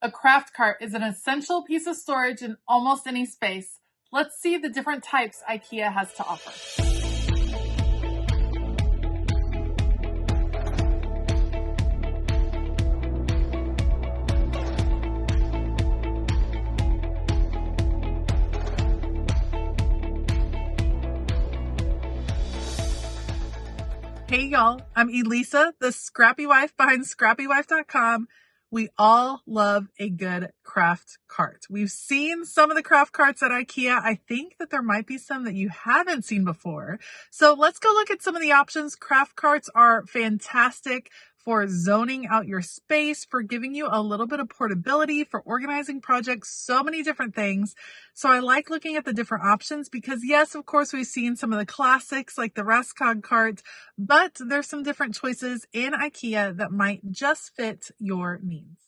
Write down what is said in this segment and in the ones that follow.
A craft cart is an essential piece of storage in almost any space. Let's see the different types IKEA has to offer. Hey y'all, I'm Elisa, the Scrappy Wife behind ScrappyWife.com. We all love a good craft cart. We've seen some of the craft carts at IKEA. I think that there might be some that you haven't seen before. So let's go look at some of the options. Craft carts are fantastic for zoning out your space, for giving you a little bit of portability, for organizing projects, so many different things. So I like looking at the different options because yes, of course, we've seen some of the classics like the Raskog cart, but there's some different choices in IKEA that might just fit your needs.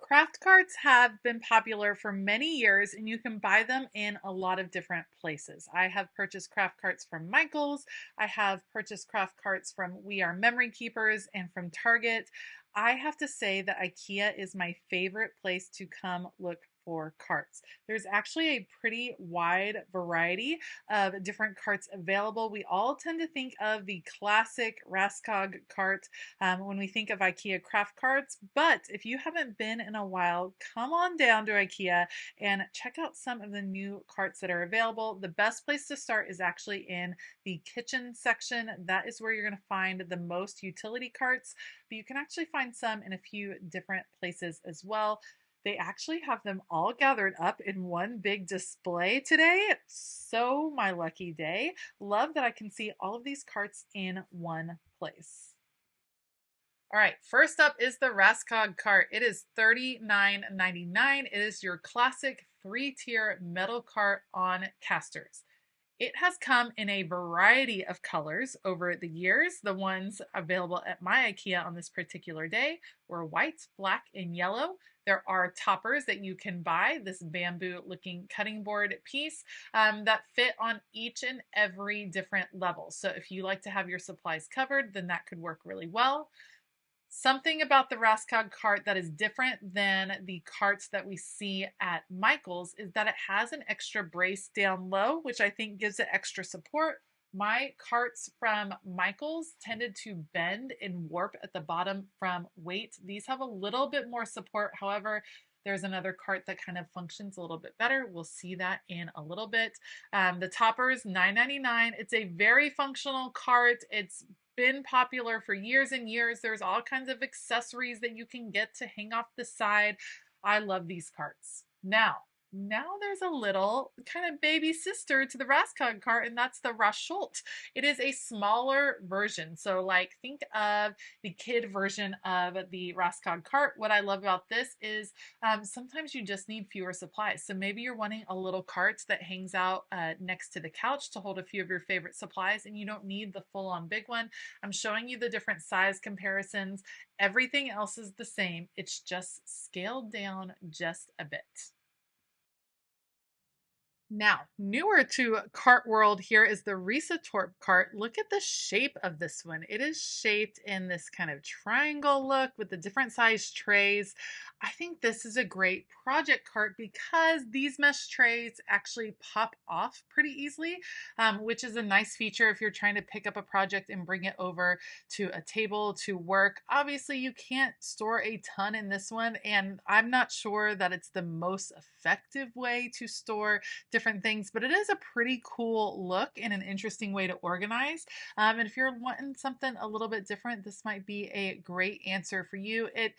Craft carts have been popular for many years and you can buy them in a lot of different places. I have purchased craft carts from Michaels. I have purchased craft carts from We Are Memory Keepers and from Target. I have to say that IKEA is my favorite place to come look for carts. There's actually a pretty wide variety of different carts available. We all tend to think of the classic Raskog cart when we think of IKEA craft carts, but if you haven't been in a while, come on down to IKEA and check out some of the new carts that are available. The best place to start is actually in the kitchen section. That is where you're going to find the most utility carts, but you can actually find some in a few different places as well. They actually have them all gathered up in one big display today. So my lucky day. Love that I can see all of these carts in one place. All right, first up is the Raskog cart. It is $39.99. It is your classic 3-tier metal cart on casters. It has come in a variety of colors over the years. The ones available at my IKEA on this particular day were white, black, and yellow. There are toppers that you can buy, this bamboo looking cutting board piece that fit on each and every different level. So if you like to have your supplies covered, then that could work really well. Something about the Raskog cart that is different than the carts that we see at Michael's is that it has an extra brace down low, which I think gives it extra support. My carts from Michael's tended to bend and warp at the bottom from weight. These have a little bit more support. However, there's another cart that kind of functions a little bit better. We'll see that in a little bit. The topper is $9.99. It's a very functional cart. It's been popular for years and years. There's all kinds of accessories that you can get to hang off the side. I love these carts. Now there's a little kind of baby sister to the Raskog cart, and that's the Raskog. It is a smaller version. So like think of the kid version of the Raskog cart. What I love about this is sometimes you just need fewer supplies. So maybe you're wanting a little cart that hangs out next to the couch to hold a few of your favorite supplies, and you don't need the full-on big one. I'm showing you the different size comparisons. Everything else is the same. It's just scaled down just a bit. Now, newer to cart world here is the Risatorp cart. Look at the shape of this one. It is shaped in this kind of triangle look with the different size trays. I think this is a great project cart because these mesh trays actually pop off pretty easily, which is a nice feature if you're trying to pick up a project and bring it over to a table to work. Obviously, you can't store a ton in this one, and I'm not sure that it's the most effective way to store different things, but it is a pretty cool look and an interesting way to organize. And if you're wanting something a little bit different, this might be a great answer for you. It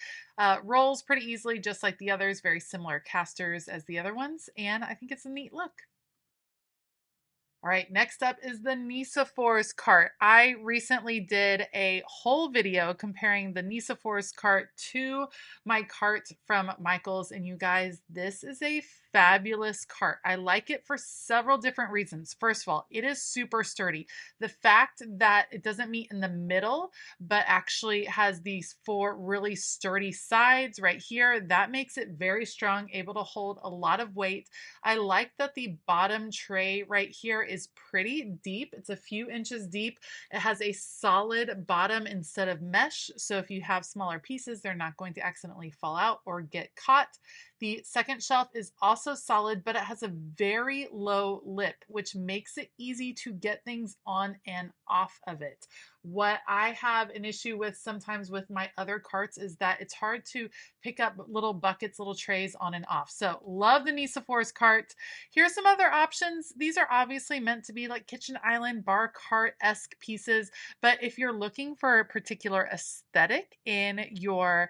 rolls pretty easily, just like the others, very similar casters as the other ones, and I think it's a neat look. All right, next up is the Nisafor's cart. I recently did a whole video comparing the Nisafor's cart to my cart from Michael's, and you guys, this is a fabulous cart. I like it for several different reasons. First of all, it is super sturdy. The fact that it doesn't meet in the middle, but actually has these four really sturdy sides right here, that makes it very strong, able to hold a lot of weight. I like that the bottom tray right here is pretty deep. It's a few inches deep. It has a solid bottom instead of mesh, so if you have smaller pieces, they're not going to accidentally fall out or get caught. The second shelf is also solid, but it has a very low lip, which makes it easy to get things on and off of it. What I have an issue with sometimes with my other carts is that it's hard to pick up little buckets, little trays on and off. So love the Nisafor's cart. Here's some other options. These are obviously meant to be like kitchen island, bar cart-esque pieces, but if you're looking for a particular aesthetic in your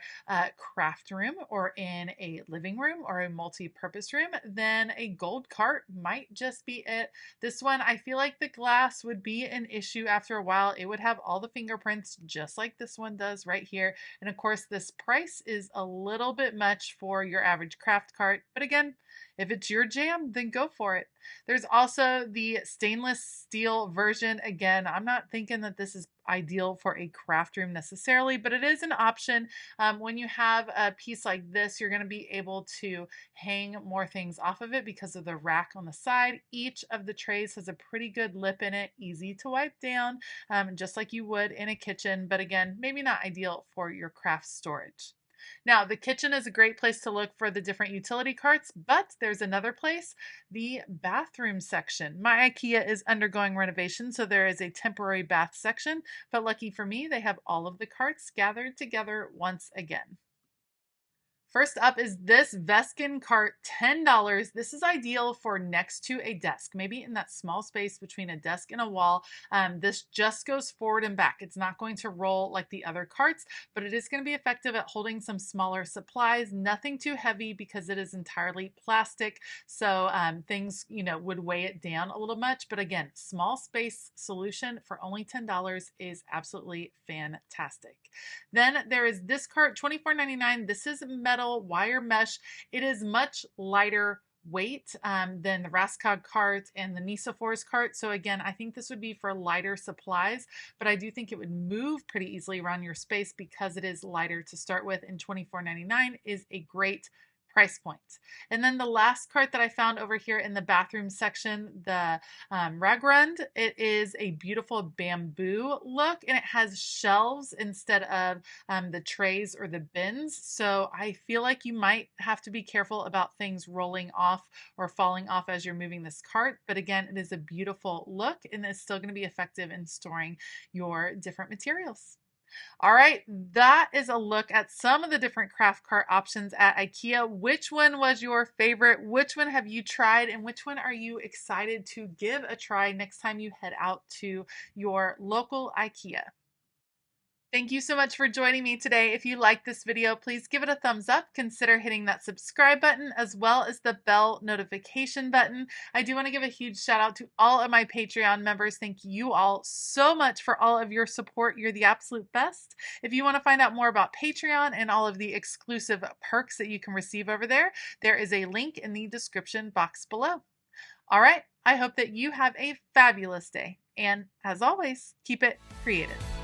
craft room or in a living room or a multi-purpose room, then a gold cart might just be it. This one, I feel like the glass would be an issue after a while. It would have all the fingerprints just like this one does right here. And of course, this price is a little bit much for your average craft cart. But again, if it's your jam, then go for it. There's also the stainless steel version. Again, I'm not thinking that this is ideal for a craft room necessarily, but it is an option. When you have a piece like this, you're going to be able to hang more things off of it because of the rack on the side. Each of the trays has a pretty good lip in it, easy to wipe down, just like you would in a kitchen, but again, maybe not ideal for your craft storage. Now, the kitchen is a great place to look for the different utility carts, but there's another place, the bathroom section. My IKEA is undergoing renovation, so there is a temporary bath section, but lucky for me, they have all of the carts gathered together once again. First up is this Veskin cart, $10. This is ideal for next to a desk, maybe in that small space between a desk and a wall. This just goes forward and back. It's not going to roll like the other carts, but it is going to be effective at holding some smaller supplies, nothing too heavy because it is entirely plastic. So things, would weigh it down a little much. But again, small space solution for only $10 is absolutely fantastic. Then there is this cart, $24.99. This is metal wire mesh. It is much lighter weight than the Raskog cart and the Nisafor's cart. So again, I think this would be for lighter supplies, but I do think it would move pretty easily around your space because it is lighter to start with, and $24.99 is a great price point. And then the last cart that I found over here in the bathroom section, the Ragrund, it is a beautiful bamboo look, and it has shelves instead of the trays or the bins. So I feel like you might have to be careful about things rolling off or falling off as you're moving this cart. But again, it is a beautiful look, and it's still going to be effective in storing your different materials. All right, that is a look at some of the different craft cart options at IKEA. Which one was your favorite? Which one have you tried? And which one are you excited to give a try next time you head out to your local IKEA? Thank you so much for joining me today. If you like this video, please give it a thumbs up. Consider hitting that subscribe button as well as the bell notification button. I do want to give a huge shout out to all of my Patreon members. Thank you all so much for all of your support. You're the absolute best. If you want to find out more about Patreon and all of the exclusive perks that you can receive over there, there is a link in the description box below. All right, I hope that you have a fabulous day. And as always, keep it creative.